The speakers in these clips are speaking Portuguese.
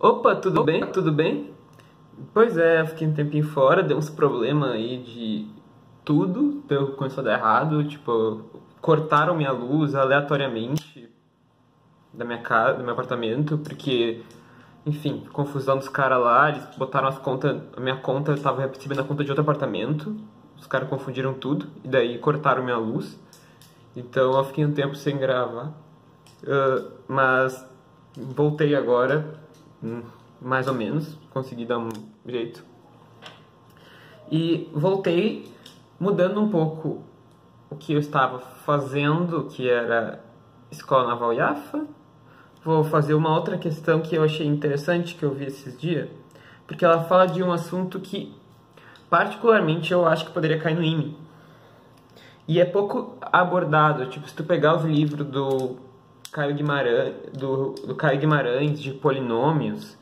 Opa, tudo bem? Tudo bem? Pois é, eu fiquei um tempinho fora, deu uns problemas aí de tudo, começou a dar errado, tipo, cortaram minha luz aleatoriamente da minha casa, do meu apartamento, porque, enfim, confusão dos caras lá, eles botaram a minha conta, eu tava recebendo a conta de outro apartamento, os caras confundiram tudo, e daí cortaram minha luz, então eu fiquei um tempo sem gravar, mas voltei agora. Mais ou menos, consegui dar um jeito. E voltei mudando um pouco o que eu estava fazendo, que era Escola Naval IAFA. Vou fazer uma outra questão que eu achei interessante, que eu vi esses dias, porque ela fala de um assunto que, particularmente, eu acho que poderia cair no IME. E é pouco abordado, tipo, se tu pegar os livros do Caio Guimarães, de polinômios,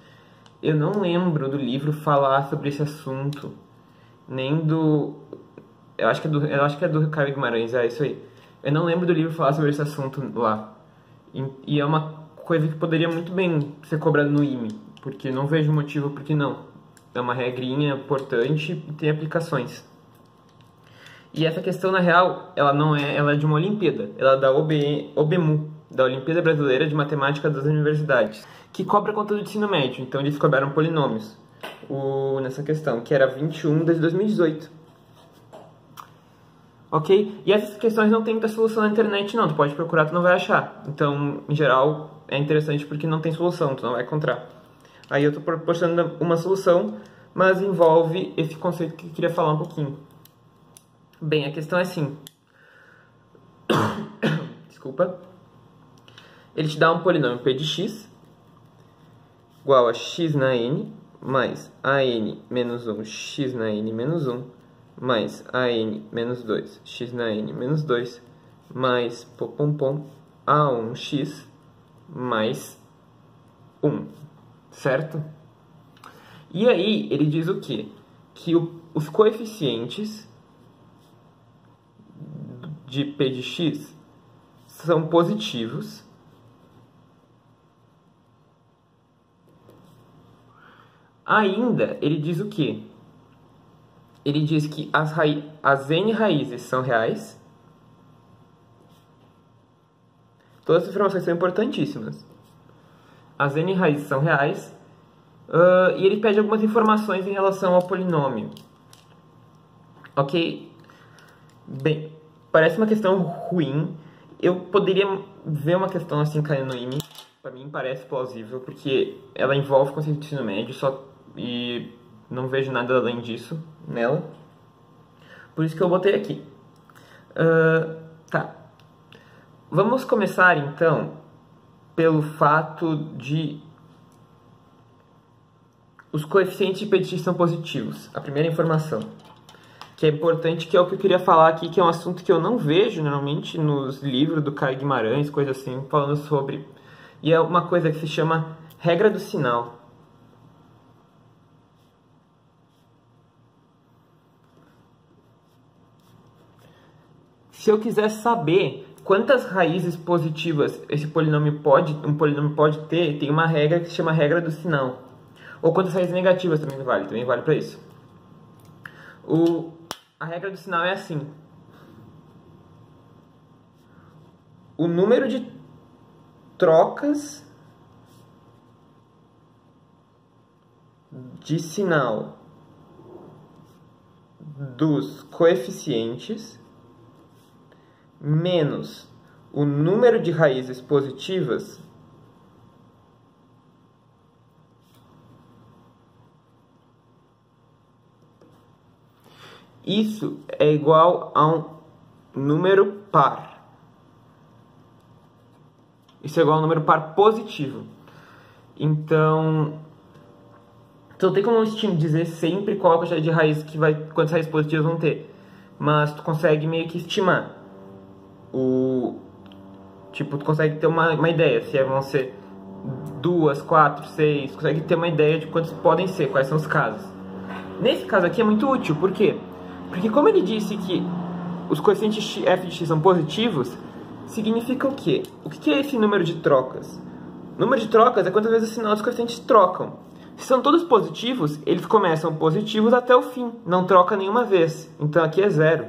eu não lembro do livro falar sobre esse assunto, nem do... Eu acho que é do Caio Guimarães, é isso aí. Eu não lembro do livro falar sobre esse assunto lá. E é uma coisa que poderia muito bem ser cobrada no IME, porque não vejo motivo por que não. É uma regrinha importante e tem aplicações. E essa questão, na real, ela é de uma Olimpíada. Ela é da OBMU, da Olimpíada Brasileira de Matemática das Universidades, que cobra conteúdo de ensino médio. Então eles cobraram polinômios nessa questão, que era 21 desde 2018. Ok? E essas questões não tem muita solução na internet, não. Tu pode procurar, tu não vai achar. Então, em geral, é interessante porque não tem solução, tu não vai encontrar. Aí eu tô proporcionando uma solução, mas envolve esse conceito que eu queria falar um pouquinho. Bem, a questão é assim. Desculpa. Ele te dá um polinômio p de x igual a x na n mais a n menos 1 x na n menos 1 mais a n menos 2 x na n menos 2 mais a1x mais 1, certo? E aí ele diz o quê? Que os coeficientes de p de x são positivos ainda. Ele diz o quê? Ele diz que as n raízes são reais. Todas as informações são importantíssimas. As n raízes são reais. E ele pede algumas informações em relação ao polinômio. Ok? Bem, parece uma questão ruim. Eu poderia ver uma questão assim caindo no IME. Para mim parece plausível, porque ela envolve o conceito de ensino médio, e não vejo nada além disso nela. Por isso que eu botei aqui. Tá. Vamos começar então pelo fato de os coeficientes de p de x são positivos. A primeira informação, que é importante, que é o que eu queria falar aqui, que é um assunto que eu não vejo normalmente nos livros do Caio Guimarães, coisa assim, falando sobre. E é uma coisa que se chama regra do sinal. Se eu quiser saber quantas raízes positivas um polinômio pode ter, tem uma regra que se chama regra do sinal. Ou quantas raízes negativas também vale para isso. A regra do sinal é assim. O número de trocas de sinal dos coeficientes menos o número de raízes positivas isso é igual a um número par. Isso é igual a um número par positivo. Então não tem como eu dizer sempre qual a quantidade de raiz quantas raízes positivas vão ter. Mas tu consegue meio que estimar. Tu consegue ter uma ideia se vão ser 2, 4, 6. Tu consegue ter uma ideia de quantos podem ser, quais são os casos. Nesse caso aqui é muito útil, por quê? Porque como ele disse que os coeficientes f de x são positivos, significa o quê? O que é esse número de trocas? Número de trocas é quantas vezes o sinal dos coeficientes trocam. Se são todos positivos, eles começam positivos até o fim, não troca nenhuma vez. Então aqui é 0.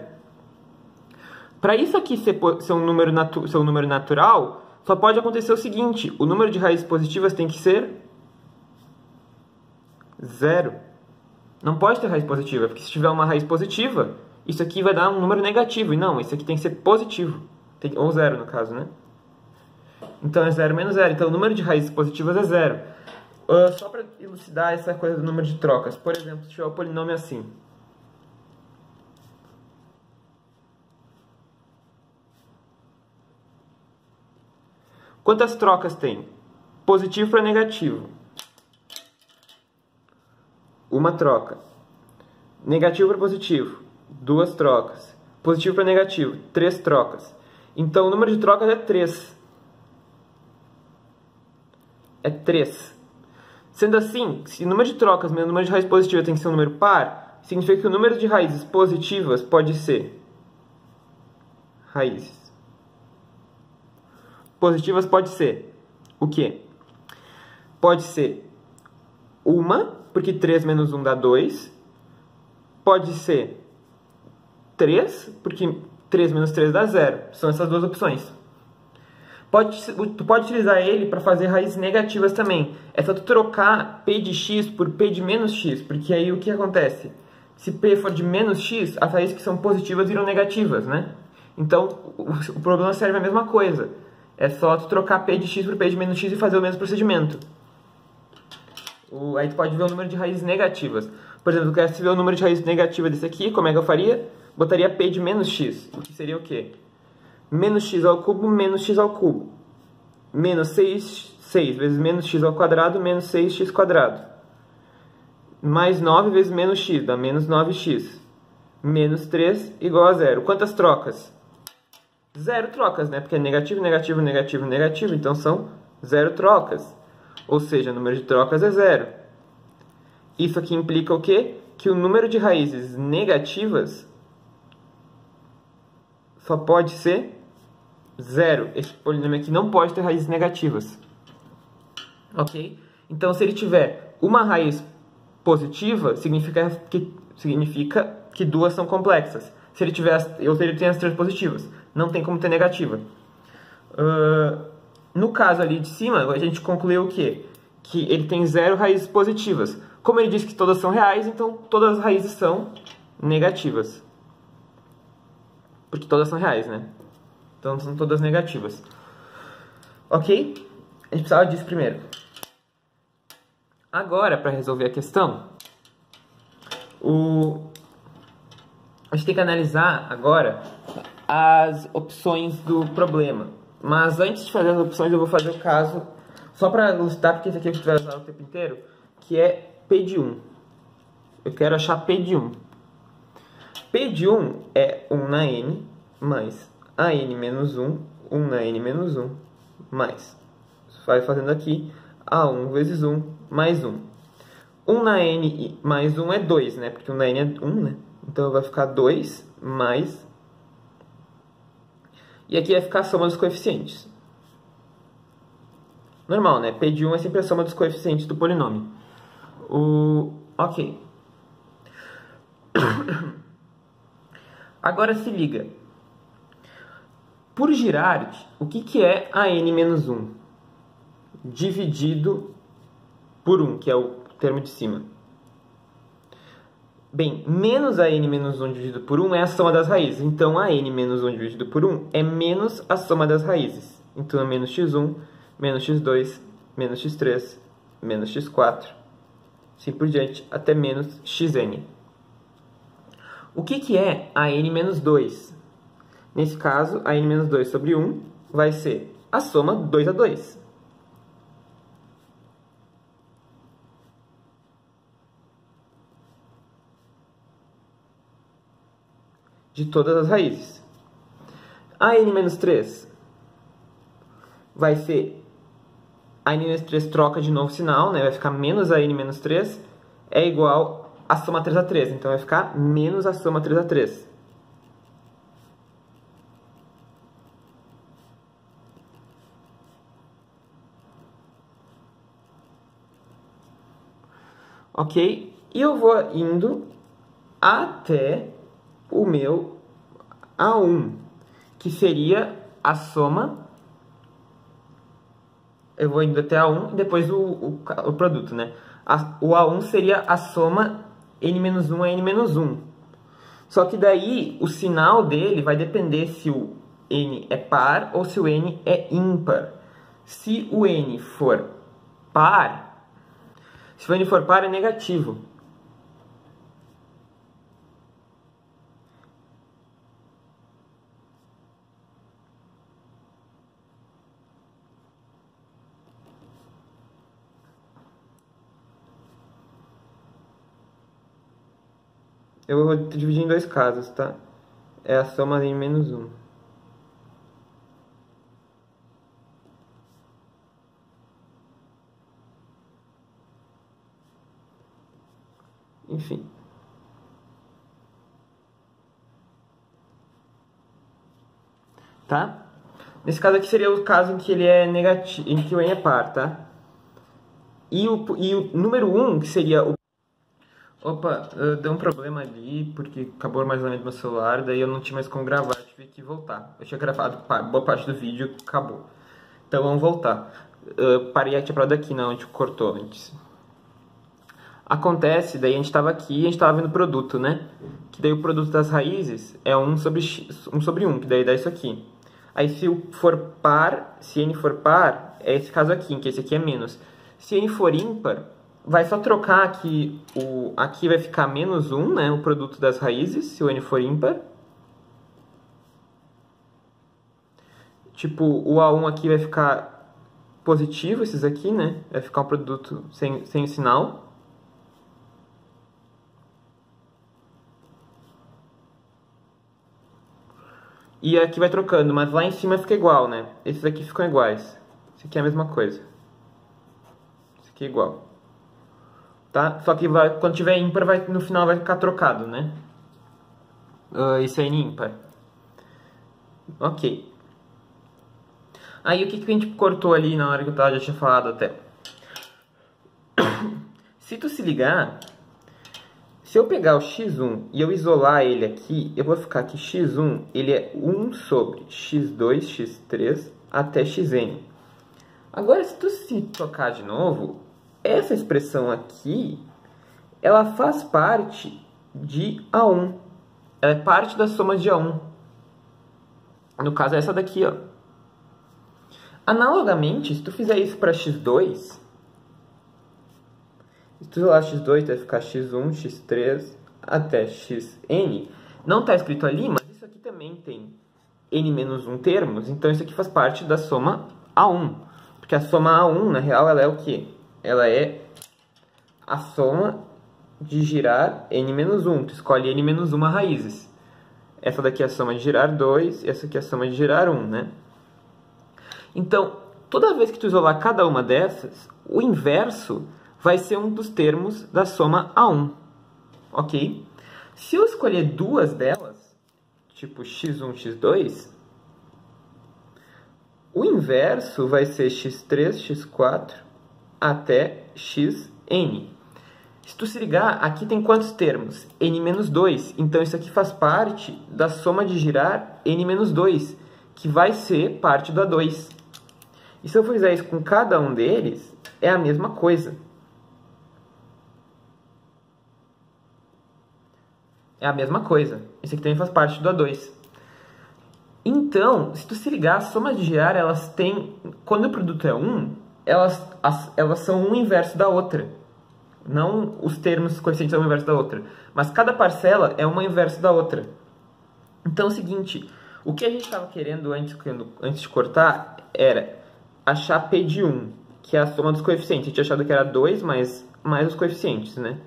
Para isso aqui ser um número natural, só pode acontecer o seguinte: o número de raízes positivas tem que ser 0. Não pode ter raiz positiva, porque se tiver uma raiz positiva, isso aqui vai dar um número negativo. E não, isso aqui tem que ser positivo. Ou 0 no caso, né? Então é 0 menos 0. Então o número de raízes positivas é 0. Só para elucidar essa coisa do número de trocas. Por exemplo, se tiver o polinômio assim. Quantas trocas tem? Positivo para negativo. Uma troca. Negativo para positivo. 2 trocas. Positivo para negativo. 3 trocas. Então o número de trocas é 3. É 3. Sendo assim, se o número de trocas menos o número de raiz positiva tem que ser um número par, significa que o número de raízes positivas pode ser raízes positivas pode ser o quê? Pode ser uma, porque 3 menos 1 dá 2. Pode ser 3, porque 3 menos 3 dá 0. São essas duas opções. Tu pode utilizar ele para fazer raízes negativas também. É só tu trocar P de x por P de menos x, porque aí o que acontece? Se P for de menos x, as raízes que são positivas viram negativas, né? Então, o problema serve a mesma coisa. É só tu trocar P de x por P de menos x e fazer o mesmo procedimento. Aí tu pode ver o número de raízes negativas. Por exemplo, eu quero ver o número de raízes negativa desse aqui, como é que eu faria? Botaria P de menos x, o que seria o quê? Menos x ao cubo, menos x ao cubo. Menos 6 vezes menos x ao quadrado, menos 6x quadrado. Mais 9 vezes menos x, dá menos 9x. Menos 3 igual a 0. Quantas trocas? 0 trocas, né? Porque é negativo, negativo, negativo, negativo. Então são 0 trocas. Ou seja, o número de trocas é 0. Isso aqui implica o quê? Que o número de raízes negativas só pode ser 0. Esse polinômio aqui não pode ter raízes negativas. Ok? Então, se ele tiver uma raiz positiva, significa que duas são complexas. Se ele tem as 3 positivas, não tem como ter negativa. No caso ali de cima, a gente concluiu o quê? Que ele tem 0 raízes positivas. Como ele disse que todas são reais, então todas as raízes são negativas. Porque todas são reais, né? Então são todas negativas. Ok? A gente precisava disso primeiro. Agora, para resolver a questão, a gente tem que analisar agora as opções do problema. Mas antes de fazer as opções, eu vou fazer o caso, só para ilustrar, porque esse aqui a gente vai usar o tempo inteiro, que é P de 1. Eu quero achar P de 1. P de 1 é 1 na n mais a n menos 1, 1 na n menos 1, mais. Vai fazendo aqui a1 vezes 1 mais 1. 1 na n mais 1 é 2, né? Porque 1 na n é 1, né? Então vai ficar 2 mais... E aqui vai ficar a soma dos coeficientes. Normal, né? P de 1 é sempre a soma dos coeficientes do polinômio. Ok. Agora se liga. Por Girard, o que é a n menos 1? Dividido por 1, que é o termo de cima. Bem, menos a n menos 1 dividido por 1 é a soma das raízes. Então, a n menos 1 dividido por 1 é menos a soma das raízes. Então, é menos x1, menos x2, menos x3, menos x4, assim por diante, até menos xn. O que é a n menos 2? Nesse caso, a n menos 2 sobre 1 vai ser a soma 2 a 2. De todas as raízes. A n menos 3 vai ser... A n menos 3 troca de novo sinal, né? Vai ficar menos a n menos 3 é igual a soma 3 a 3. Então vai ficar menos a soma 3 a 3. ok? E eu vou indo até o meu A1, que seria a soma. Eu vou indo até A1 e depois o produto, né? O A1 seria a soma N-1 a N-1. Só que daí o sinal dele vai depender se o N é par ou se o N é ímpar. Se o N for par, é negativo. Eu vou dividir em dois casos, tá? É a soma em -1. Enfim. Tá? Nesse caso aqui seria o caso em que ele é negativo, em que o N é par, tá? E o número 1, que seria o... Opa, deu um problema ali, porque acabou o armazenamento do meu celular, daí eu não tinha mais como gravar, tive que voltar. Eu tinha gravado boa parte do vídeo, acabou. Então vamos voltar. Parei tinha parado aqui, não, onde cortou antes. Acontece, daí a gente estava aqui e a gente estava vendo o produto, né? Que daí o produto das raízes é 1 sobre 1, que daí dá isso aqui. Aí se for par, se n for par, é esse caso aqui, que esse aqui é menos. Se n for ímpar, vai só trocar aqui, aqui vai ficar -1, né? O produto das raízes, se o n for ímpar. Tipo, o A1 aqui vai ficar positivo, esses aqui, né? Vai ficar um produto sem sinal. E aqui vai trocando, mas lá em cima fica igual, né? Esses aqui ficam iguais. Esse aqui é a mesma coisa. Esse aqui é igual. Tá? Só que quando tiver ímpar, no final vai ficar trocado, né? Isso é N ímpar. Ok. Aí o que a gente cortou ali na hora que eu já tinha falado até? Se tu se ligar, se eu pegar o x1 e eu isolar ele aqui, eu vou ficar que x1 ele é 1 sobre x2, x3 até xn. Agora, se tu se tocar de novo, essa expressão aqui, ela faz parte de A1. Ela é parte da soma de A1. No caso, é essa daqui, ó. Analogamente, se tu fizer isso para x2, se tu isolar x2, vai ficar x1, x3 até xn. Não está escrito ali, mas isso aqui também tem n-1 termos, então isso aqui faz parte da soma A1. Porque a soma A1, na real, ela é o quê? Ela é a soma de girar n-1. Tu escolhe n-1 raízes. Essa daqui é a soma de girar 2, essa aqui é a soma de girar 1, né? Então, toda vez que tu isolar cada uma dessas, o inverso vai ser um dos termos da soma A1, ok? Se eu escolher duas delas, tipo x1, x2, o inverso vai ser x3, x4 até xn. Se tu se ligar, aqui tem quantos termos? n-2. Então isso aqui faz parte da soma de girar n-2, que vai ser parte do A2. E se eu fizer isso com cada um deles, é a mesma coisa. É a mesma coisa. Esse aqui também faz parte do A2. Então, se tu se ligar, as somas de girar, elas têm... Quando o produto é 1, elas são um inverso da outra. Não os termos coeficientes são um inverso da outra. Mas cada parcela é uma inverso da outra. Então é o seguinte, o que a gente estava querendo antes de cortar era achar P de 1, que é a soma dos coeficientes. A gente tinha achado que era 2 mais os coeficientes, né?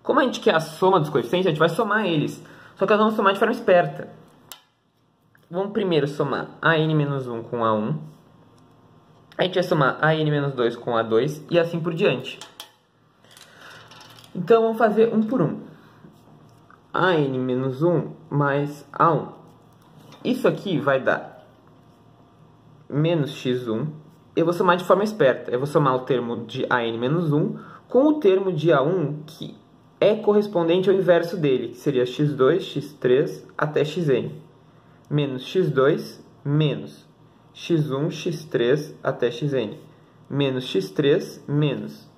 Como a gente quer a soma dos coeficientes, a gente vai somar eles. Só que nós vamos somar de forma esperta. Vamos primeiro somar AN-1 com A1. A gente vai somar AN-2 com A2 e assim por diante. Então vamos fazer um por um. AN-1 mais A1. Isso aqui vai dar menos x1 eu vou somar de forma esperta. Eu vou somar o termo de AN menos 1 com o termo de A1 que é correspondente ao inverso dele, que seria x2, x3 até xn. Menos x2 menos x1, x3 até xn. Menos x3 menos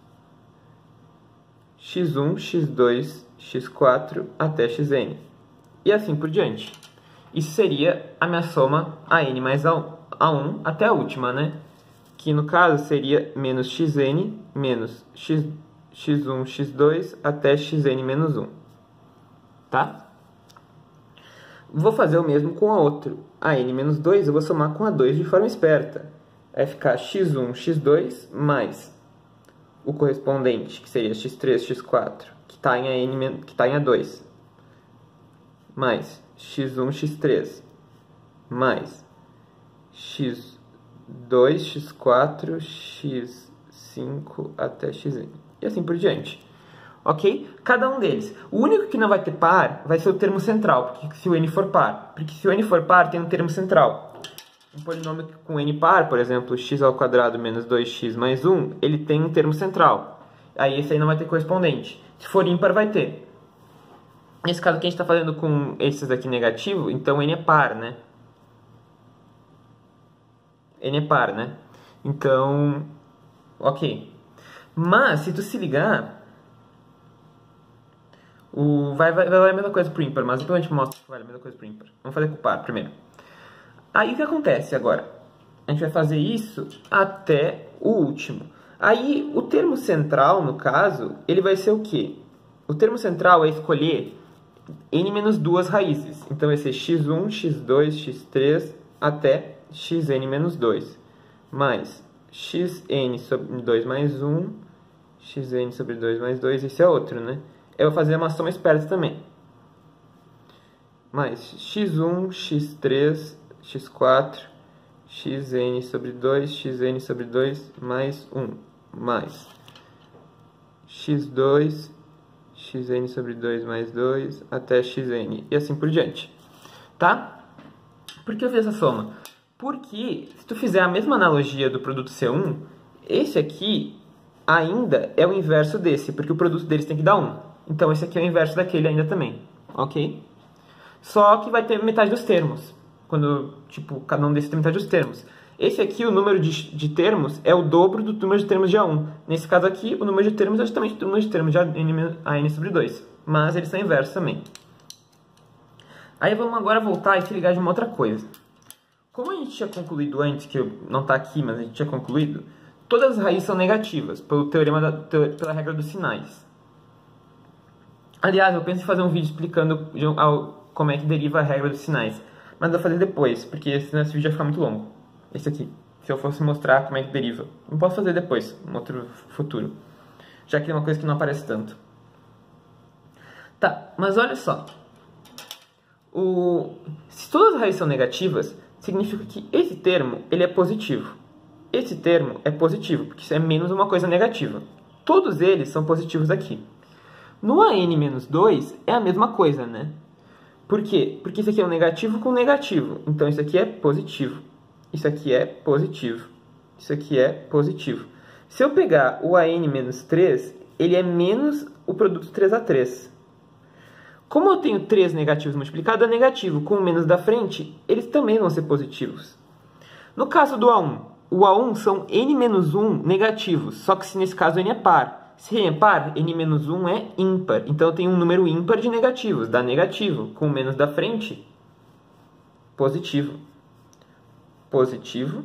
x1, x2, x4 até xn. E assim por diante. Isso seria a minha soma AN mais A1 até a última, né? Que no caso seria menos xn menos x1, x2 até xn menos 1. Tá? Vou fazer o mesmo com a outra. A n menos 2 eu vou somar com a 2 de forma esperta. Vai ficar x1, x2 mais o correspondente, que seria x3, x4, que está em A2, mais x1, x3, mais x2, x4, x5 até xn. E assim por diante. Ok? Cada um deles. O único que não vai ter par vai ser o termo central, porque se o n for par. Porque se o n for par, tem um termo central. Um polinômio com n par, por exemplo, x² menos 2x mais 1, ele tem um termo central. Aí esse aí não vai ter correspondente. Se for ímpar, vai ter. Nesse caso aqui a gente está fazendo com esses aqui negativo, então n é par, né? N é par, né? Então, ok. Mas, se tu se ligar, vai a mesma coisa pro ímpar, mas depois a gente mostra que vale a mesma coisa pro ímpar. Vamos fazer com o par primeiro. Aí o que acontece agora? A gente vai fazer isso até o último. Aí o termo central, no caso, ele vai ser o quê? O termo central é escolher n menos duas raízes. Então vai ser x1, x2, x3 até xn menos 2. Mais xn sobre 2 mais 1, xn sobre 2 mais 2, esse é outro, né? Eu vou fazer uma soma esperta também. Mais x1, x3, x4, xn sobre 2, xn sobre 2 mais 1, mais x2, xn sobre 2 mais 2 até xn, e assim por diante. Tá? Por que eu fiz essa soma? Porque se tu fizer a mesma analogia do produto C1, esse aqui ainda é o inverso desse, porque o produto deles tem que dar 1. Então esse aqui é o inverso daquele ainda também, ok? Só que vai ter metade dos termos. Quando, tipo, cada um desses tem metade dos termos. Esse aqui, o número de termos, é o dobro do número de termos de A1. Nesse caso aqui, o número de termos é justamente o número de termos de AN sobre 2. Mas eles são inversos também. Aí vamos agora voltar e se ligar de uma outra coisa. Como a gente tinha concluído antes, que não está aqui, mas a gente tinha concluído, todas as raízes são negativas, pelo pela regra dos sinais. Aliás, eu penso em fazer um vídeo explicando como é que deriva a regra dos sinais. Mas eu vou fazer depois, porque senão esse vídeo vai ficar muito longo. Esse aqui. Se eu fosse mostrar como é que deriva. Não posso fazer depois, em outro futuro. Já que é uma coisa que não aparece tanto. Tá, mas olha só. Se todas as raízes são negativas, significa que esse termo ele é positivo. Esse termo é positivo, porque isso é menos uma coisa negativa. Todos eles são positivos aqui. No AN-2 é a mesma coisa, né? Por quê? Porque isso aqui é um negativo com negativo. Então isso aqui é positivo. Isso aqui é positivo. Isso aqui é positivo. Se eu pegar o AN-3, ele é menos o produto 3A3. Como eu tenho 3 negativos multiplicado a negativo com o menos da frente, eles também vão ser positivos. No caso do A1, o A1 são N-1 negativos, só que nesse caso N é par. Se N é par, N-1 é ímpar. Então eu tenho um número ímpar de negativos, dá negativo, com o menos da frente, positivo. Positivo,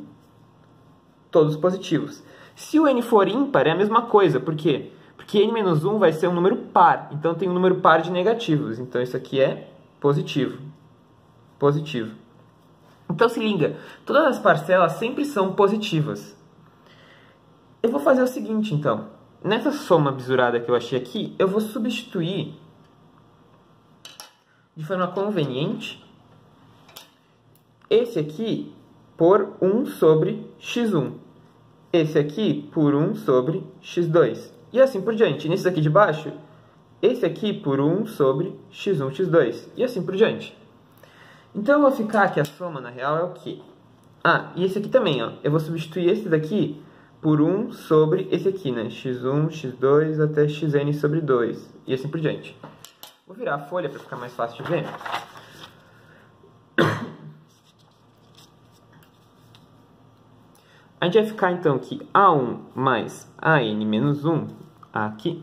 todos positivos. Se o N for ímpar, é a mesma coisa, por quê? Porque N-1 vai ser um número par, então tem um número par de negativos. Então isso aqui é positivo. Positivo. Então se liga, todas as parcelas sempre são positivas. Eu vou fazer o seguinte, então. Nessa soma bisurada que eu achei aqui, eu vou substituir de forma conveniente esse aqui por 1 sobre x1. Esse aqui por 1 sobre x2. E assim por diante. Nesse aqui de baixo, esse aqui por 1 sobre x1, x2. E assim por diante. Então eu vou ficar que a soma, na real, é o quê? Ah, e esse aqui também, ó. Eu vou substituir esse daqui por 1 sobre esse aqui, né? x1, x2 até xn sobre 2. E assim por diante. Vou virar a folha para ficar mais fácil de ver. A gente vai ficar, então, que A1 mais AN menos 1, aqui,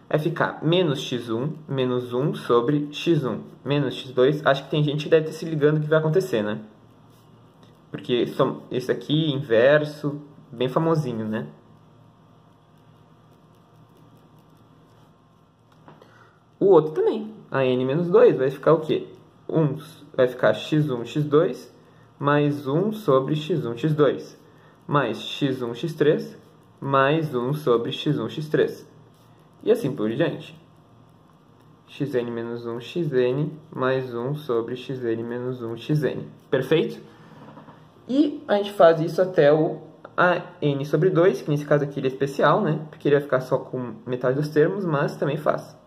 vai ficar menos x1, menos 1 sobre x1, menos x2. Acho que tem gente que deve estar se ligando o que vai acontecer, né? Porque esse aqui, inverso, bem famosinho, né? O outro também, AN menos 2, vai ficar o quê? Vai ficar x1, x2, mais 1 sobre x1, x2, mais x1, x3, mais 1 sobre x1, x3. E assim por diante. Xn menos 1, xn, mais 1 sobre xn menos 1, xn. Perfeito? E a gente faz isso até o AN sobre 2, que nesse caso aqui ele é especial, né? Porque ele vai ficar só com metade dos termos, mas também faz.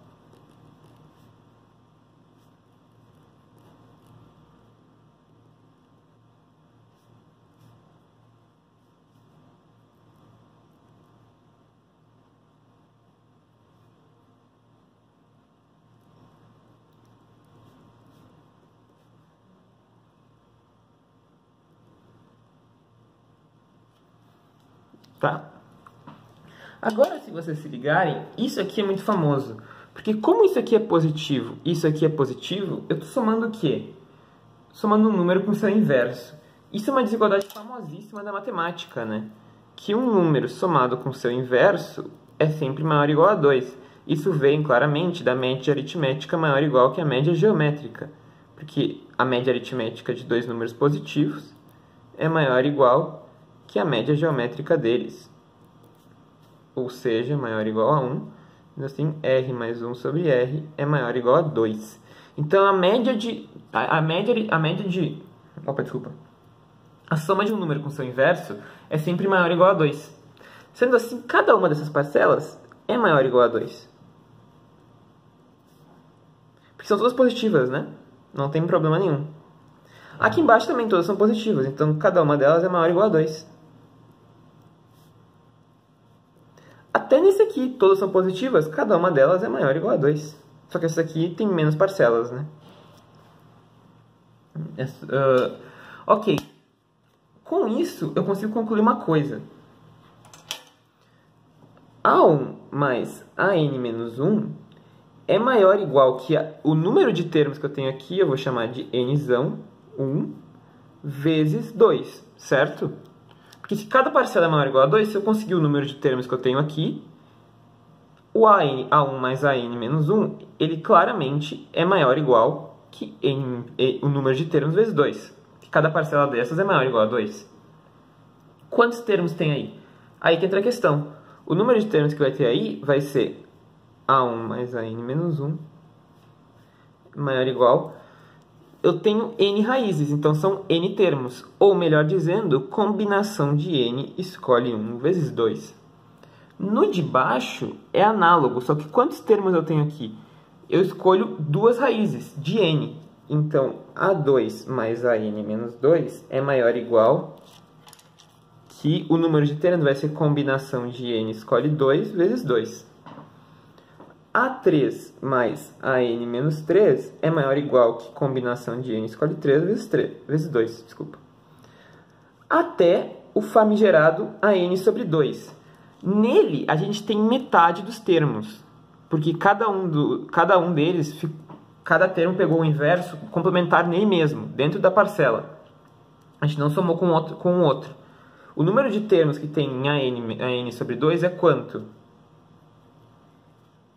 Tá? Agora, se vocês se ligarem, isso aqui é muito famoso. Porque como isso aqui é positivo e isso aqui é positivo, eu estou somando o quê? Somando um número com seu inverso. Isso é uma desigualdade famosíssima da matemática, né? Que um número somado com seu inverso é sempre maior ou igual a 2. Isso vem claramente da média aritmética maior ou igual que a média geométrica. Porque a média aritmética de dois números positivos é maior ou igual que a média geométrica deles. Ou seja, maior ou igual a 1. Assim, R mais 1 sobre R é maior ou igual a 2. Então, a soma de um número com seu inverso é sempre maior ou igual a 2. Sendo assim, cada uma dessas parcelas é maior ou igual a 2. Porque são todas positivas, né? Não tem problema nenhum. Aqui embaixo também todas são positivas, então cada uma delas é maior ou igual a 2. Até nesse aqui, todas são positivas, cada uma delas é maior ou igual a 2. Só que essa aqui tem menos parcelas, né? Ok. Com isso, eu consigo concluir uma coisa. A1 mais AN menos 1 é maior ou igual que o número de termos que eu tenho aqui, eu vou chamar de Nzão, 1, vezes 2, certo? Porque se cada parcela é maior ou igual a 2, se eu conseguir o número de termos que eu tenho aqui, o A1 mais AN menos 1, ele claramente é maior ou igual que o número de termos vezes 2. Cada parcela dessas é maior ou igual a 2. Quantos termos tem aí? Aí que entra a questão. O número de termos que vai ter aí vai ser A1 mais AN menos 1 maior ou igual. Eu tenho N raízes, então são N termos. Ou melhor dizendo, combinação de N escolhe 1 vezes 2. No de baixo é análogo, só que quantos termos eu tenho aqui? Eu escolho duas raízes de N. Então, A2 mais AN menos 2 é maior ou igual que o número de termos vai ser combinação de N escolhe 2 vezes 2. A3 mais AN menos 3 é maior ou igual que combinação de N escolhe 3 vezes 2. Desculpa. Até o famigerado AN sobre 2. Nele, a gente tem metade dos termos, porque cada um deles, cada termo pegou o inverso complementar nele mesmo, dentro da parcela. A gente não somou com o outro. O número de termos que tem em AN sobre 2 é quanto?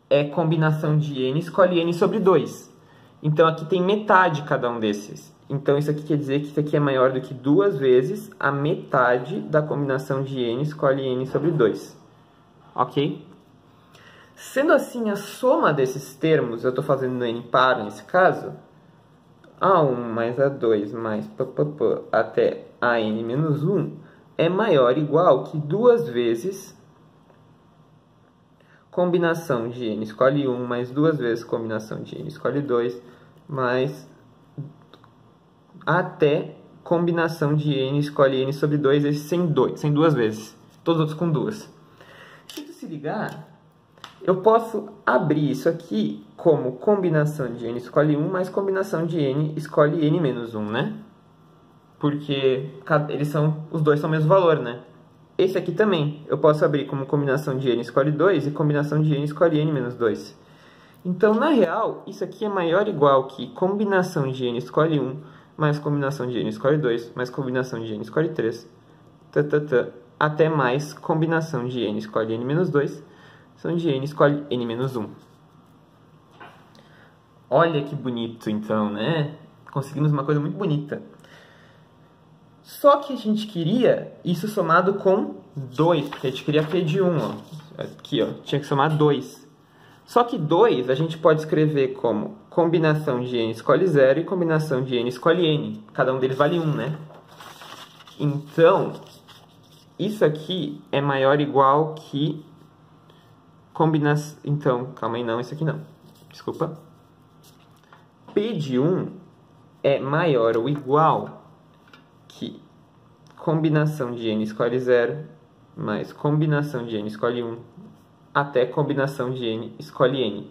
É combinação de N escolhe N sobre 2. Então, aqui tem metade cada um desses. Então, isso aqui quer dizer que isso aqui é maior do que 2 vezes a metade da combinação de N escolhe N sobre 2. Ok? Sendo assim, a soma desses termos, eu estou fazendo no N par nesse caso, A1 mais A2 mais até AN menos 1 é maior ou igual que 2 vezes combinação de N escolhe 1 mais 2 vezes combinação de N escolhe 2 mais até combinação de n, escolhe n sobre 2, esse sem duas vezes. Todos os outros com duas. Se tu se ligar, eu posso abrir isso aqui como combinação de n escolhe 1 mais combinação de n escolhe n menos 1, né? Porque os dois são o mesmo valor, né? Esse aqui também eu posso abrir como combinação de n escolhe 2 e combinação de n escolhe n menos 2. Então, na real, isso aqui é maior ou igual que combinação de n escolhe 1 mais combinação de n escolhe 2 mais combinação de n escolhe 3, até mais combinação de n escolhe n menos 2, são de n escolhe n menos 1. Olha que bonito, então, né? Conseguimos uma coisa muito bonita. Só que a gente queria isso somado com 2, porque a gente queria P de 1, ó. Aqui, ó, tinha que somar 2. Só que 2 a gente pode escrever como combinação de n escolhe 0 e combinação de n escolhe n. Cada um deles vale 1, né? Então, isso aqui é maior ou igual que combinação... Então, calma aí, não, isso aqui não. Desculpa. P de 1 é maior ou igual que combinação de n escolhe 0 mais combinação de n escolhe 1 até combinação de n escolhe n.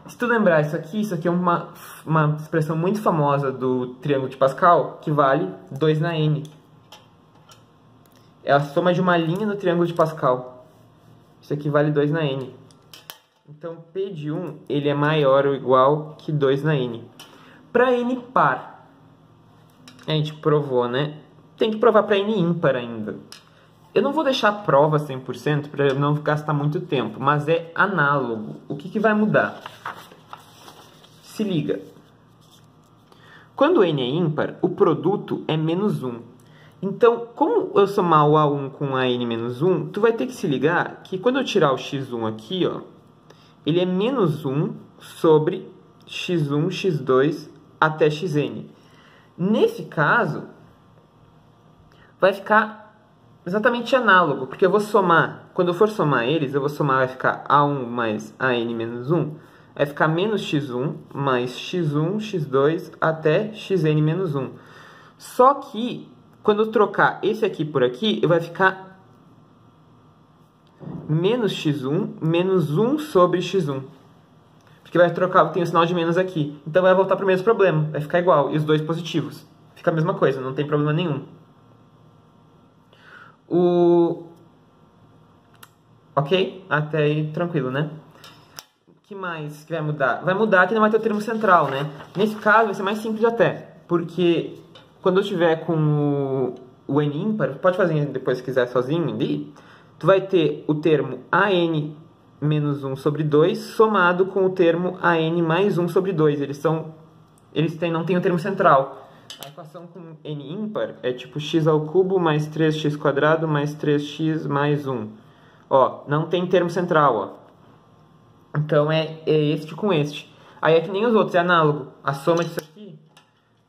Se tu lembrar isso aqui é uma expressão muito famosa do triângulo de Pascal, que vale 2 na n. É a soma de uma linha no triângulo de Pascal. Isso aqui vale 2 na n. Então, P de 1 ele é maior ou igual que 2 na n. Para n par, a gente provou, né? Tem que provar para n ímpar ainda. Eu não vou deixar a prova 100% para não gastar muito tempo, mas é análogo. O que vai mudar? Se liga. Quando n é ímpar, o produto é menos 1. Então, como eu somar o A1 com a n menos 1, tu vai ter que se ligar que quando eu tirar o x1 aqui, ó, ele é menos 1 sobre x1, x2 até xn. Nesse caso, vai ficar exatamente análogo, porque eu vou somar, quando eu for somar eles, eu vou somar, vai ficar A1 mais AN menos 1, vai ficar menos x1 mais x1, x2 até xn menos 1. Só que, quando eu trocar esse aqui por aqui, vai ficar menos x1 menos 1 sobre x1. Porque vai trocar, tem o sinal de menos aqui. Então vai voltar para o mesmo problema, vai ficar igual, e os dois positivos. Fica a mesma coisa, não tem problema nenhum. Ok? Até aí, tranquilo, né? O que mais que vai mudar? Vai mudar que não vai ter o termo central, né? Nesse caso vai ser mais simples até, porque quando eu tiver com o n ímpar, pode fazer depois se quiser sozinho ali, tu vai ter o termo AN menos 1 sobre 2 somado com o termo AN mais 1 sobre 2. Não tem o termo central. A equação com n ímpar é tipo x ao cubo mais 3x quadrado mais 3x mais 1. Ó, não tem termo central, ó. Então é este com este. Aí é que nem os outros, é análogo. A soma disso aqui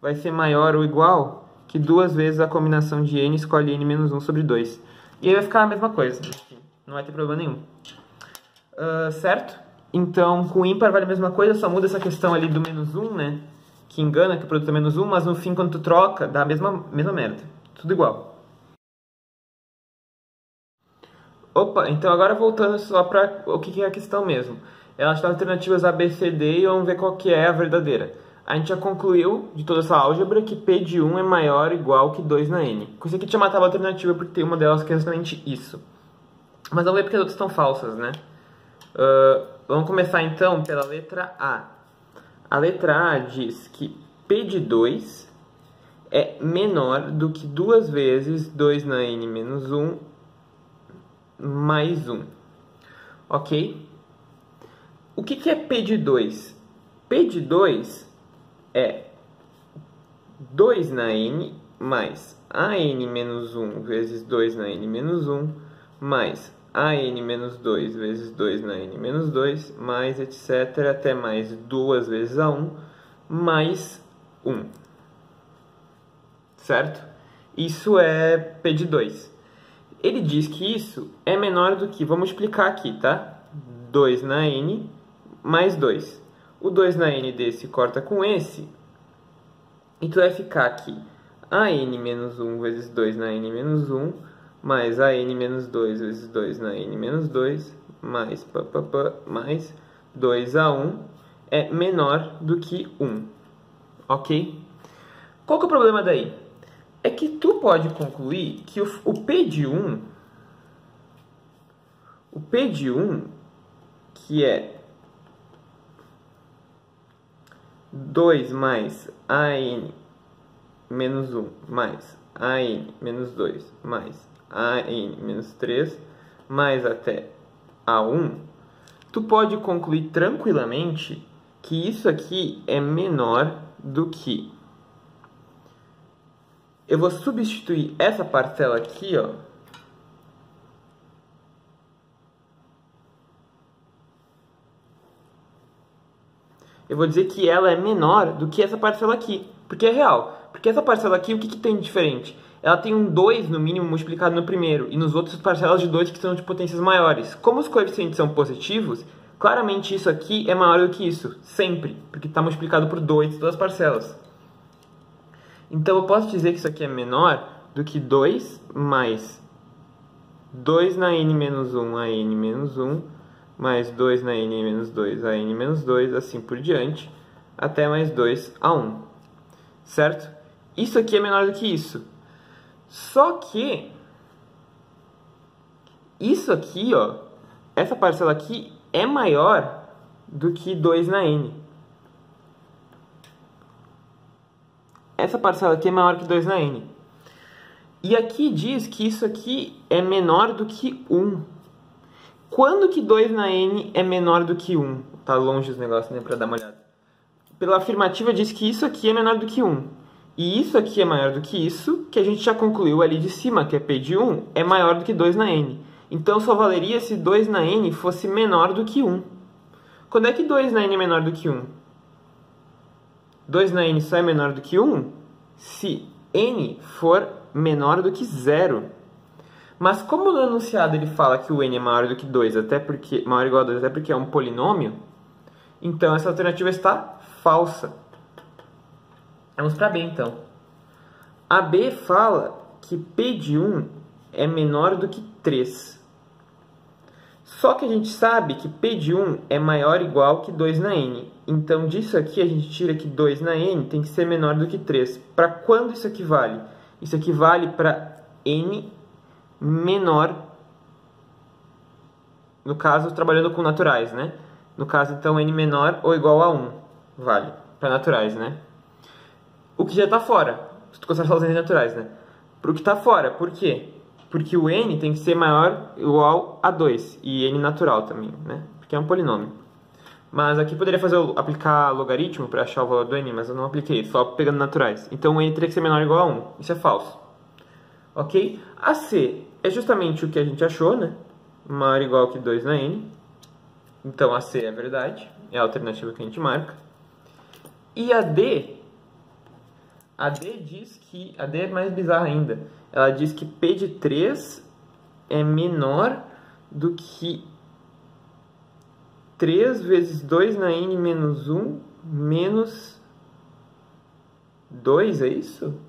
vai ser maior ou igual que 2 vezes a combinação de n escolhe n menos 1 sobre 2. E aí vai ficar a mesma coisa. Não vai ter problema nenhum. Certo? Então, com ímpar vale a mesma coisa, só muda essa questão ali do menos 1, né? Que engana que o produto é menos 1, mas no fim, quando tu troca, dá a mesma merda. Tudo igual. Opa, então agora voltando só para o que é a questão mesmo. Elas têm alternativas A, B, C, D e vamos ver qual que é a verdadeira. A gente já concluiu, de toda essa álgebra, que P de 1 é maior ou igual que 2 na N. Com isso aqui tinha matado a alternativa porque tem uma delas que é justamente isso. Mas vamos ver porque as outras estão falsas, né? Vamos começar então pela letra A. A letra A diz que P de 2 é menor do que 2 vezes 2 na N menos 1 mais 1. Ok? O que é P de 2? P de 2 é 2 na N mais AN menos 1 vezes 2 na N menos 1 mais AN menos 2 vezes 2 na N menos 2 mais etc. até mais 2 vezes A1 mais 1. Certo? Isso é P de 2. Ele diz que isso é menor do que, vamos multiplicar aqui, tá? 2 na N mais 2. O 2 na N desse corta com esse, e tu vai ficar aqui a n menos 1 vezes 2 na n menos 1, mais a n menos 2 vezes 2 na n menos 2, mais mais 2 a 1 é menor do que 1. Ok? Qual que é o problema daí? É que tu pode concluir que o P de 1, que é 2 mais AN menos 1 mais AN menos 2 mais AN menos 3 mais até A1, tu pode concluir tranquilamente que isso aqui é menor do que... Eu vou substituir essa parcela aqui, ó, eu vou dizer que ela é menor do que essa parcela aqui, porque é real. Porque essa parcela aqui, o que tem de diferente? Ela tem um 2 no mínimo multiplicado no primeiro, e nos outros parcelas de 2 que são de potências maiores. Como os coeficientes são positivos, claramente isso aqui é maior do que isso, sempre, porque está multiplicado por 2 todas as parcelas. Então eu posso dizer que isso aqui é menor do que 2 mais 2 na n menos 1 a n menos 1, mais 2 na n menos 2 a n menos 2, assim por diante, até mais 2 a 1. Certo? Isso aqui é menor do que isso. Só que isso aqui, ó, essa parcela aqui é maior do que 2 na n. Essa parcela aqui é maior que 2 na n. E aqui diz que isso aqui é menor do que 1. Quando que 2 na n é menor do que 1? Tá longe os negócios, né, para dar uma olhada. Pela afirmativa diz que isso aqui é menor do que 1. E isso aqui é maior do que isso, que a gente já concluiu ali de cima, que é P de 1, é maior do que 2 na n. Então só valeria se 2 na n fosse menor do que 1. Quando é que 2 na n é menor do que 1? 2 na n só é menor do que 1 se n for menor do que 0. Mas como no enunciado ele fala que o n é maior do que 2, maior ou igual a 2, até porque é um polinômio, então essa alternativa está falsa. Vamos para B então. A B fala que P de 1 é menor do que 3. Só que a gente sabe que P de 1 é maior ou igual que 2 na n. Então disso aqui a gente tira que 2 na n tem que ser menor do que 3. Para quando isso aqui vale? Isso aqui vale para n menor, no caso trabalhando com naturais, né? No caso então n menor ou igual a 1 vale para naturais, né? O que já está fora, se tu considerar os n naturais, né? Para o que está fora, por quê? Porque o n tem que ser maior ou igual a 2 e n natural também, né? Porque é um polinômio. Mas aqui poderia aplicar logaritmo para achar o valor do n, mas eu não apliquei, só pegando naturais. Então o n teria que ser menor ou igual a 1. Isso é falso. Ok? A C é justamente o que a gente achou, né? Maior ou igual que 2 na n. Então a C é verdade, é a alternativa que a gente marca. E a D diz que... A D é mais bizarra ainda. Ela diz que P de 3 é menor do que 3 vezes 2 na n menos 1 menos 2, é isso?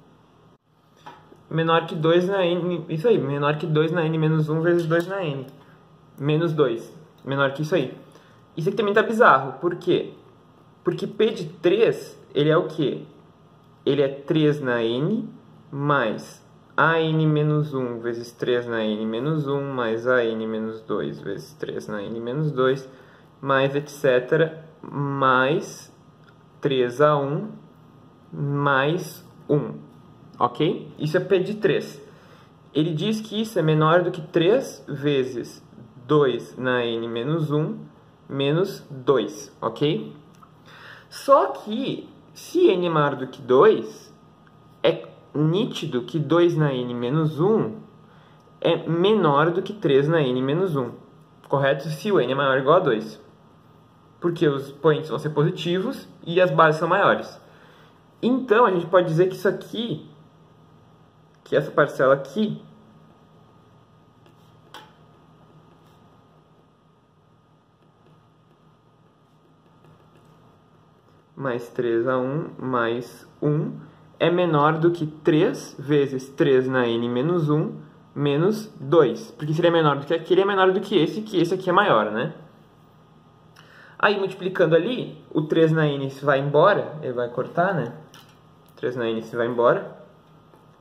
Menor que 2 na n... Isso aí, menor que 2 na n menos 1 vezes 2 na n. Menos 2. Menor que isso aí. Isso aqui também tá bizarro. Por quê? Porque P de 3, ele é o quê? Ele é 3 na n mais a n menos 1 vezes 3 na n menos 1 mais a n menos 2 vezes 3 na n menos 2 mais etc. mais 3 a 1 mais 1. Ok? Isso é P de 3. Ele diz que isso é menor do que 3 vezes 2 na n menos 1 menos 2. Ok? Só que, se n é maior do que 2, é nítido que 2 na n menos 1 é menor do que 3 na n menos 1. Correto? Se o n é maior ou igual a 2. Porque os expoentes vão ser positivos e as bases são maiores. Então, a gente pode dizer que isso aqui, que essa parcela aqui, mais 3 a 1 mais 1 é menor do que 3 vezes 3 na n menos 1 menos 2. Porque se ele é menor do que aquele, é menor do que esse aqui é maior, né? Aí, multiplicando ali, o 3 na n se vai embora, ele vai cortar, né? 3 na n se vai embora.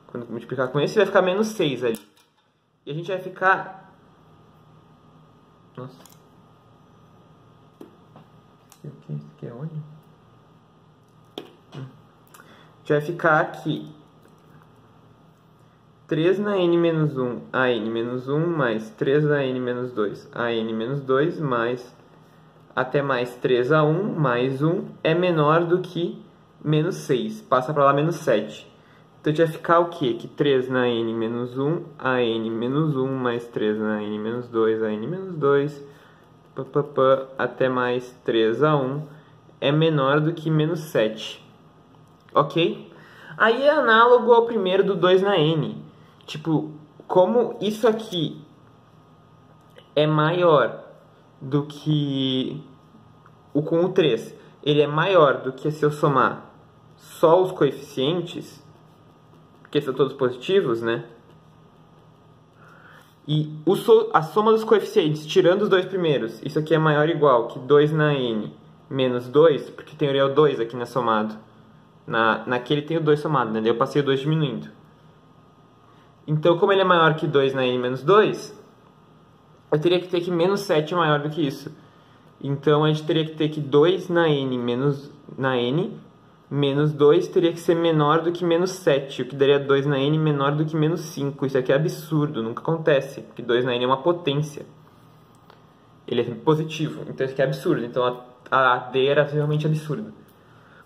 Quando multiplicar com esse, vai ficar menos 6 ali. E a gente vai ficar... Nossa. Isso aqui é onde? A gente vai ficar aqui. 3 na n menos 1, a n menos 1, mais 3 na n menos 2, a n menos 2, mais até mais 3 a 1, mais 1, é menor do que menos 6. Passa para lá menos 7. Então, a gente vai ficar o quê? Que 3 na n menos 1, a n menos 1, mais 3 na n menos 2, a n menos 2, até mais 3 a 1, é menor do que menos 7. Ok? Aí é análogo ao primeiro do 2 na n. Tipo, como isso aqui é maior do que o com o 3, ele é maior do que se eu somar só os coeficientes, porque são todos positivos, né? E a soma dos coeficientes, tirando os dois primeiros, isso aqui é maior ou igual que 2 na n menos 2, porque tem o real 2 aqui na somado. Naquele tem o 2 somado, né? Daí eu passei o 2 diminuindo. Então, como ele é maior que 2 na n menos 2, eu teria que ter que menos 7 é maior do que isso. Então, a gente teria que ter que 2 na n menos 2 teria que ser menor do que menos 7, o que daria 2 na n menor do que menos 5. Isso aqui é absurdo, nunca acontece, porque 2 na n é uma potência. Ele é positivo, então isso aqui é absurdo. Então, a D era realmente absurda.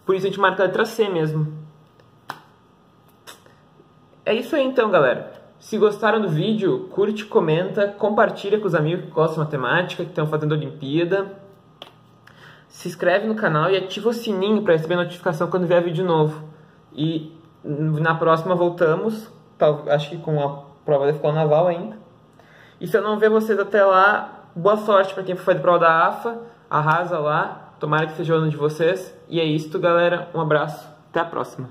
Por isso, a gente marca a letra C mesmo. É isso aí então, galera. Se gostaram do vídeo, curte, comenta, compartilha com os amigos que gostam de matemática, que estão fazendo Olimpíada. Se inscreve no canal e ativa o sininho para receber notificação quando vier vídeo novo. E na próxima voltamos, acho que com a prova da Escola Naval ainda. E se eu não ver vocês até lá, boa sorte para quem for fazer prova da AFA, arrasa lá, tomara que seja o ano de vocês. E é isso, galera. Um abraço, até a próxima.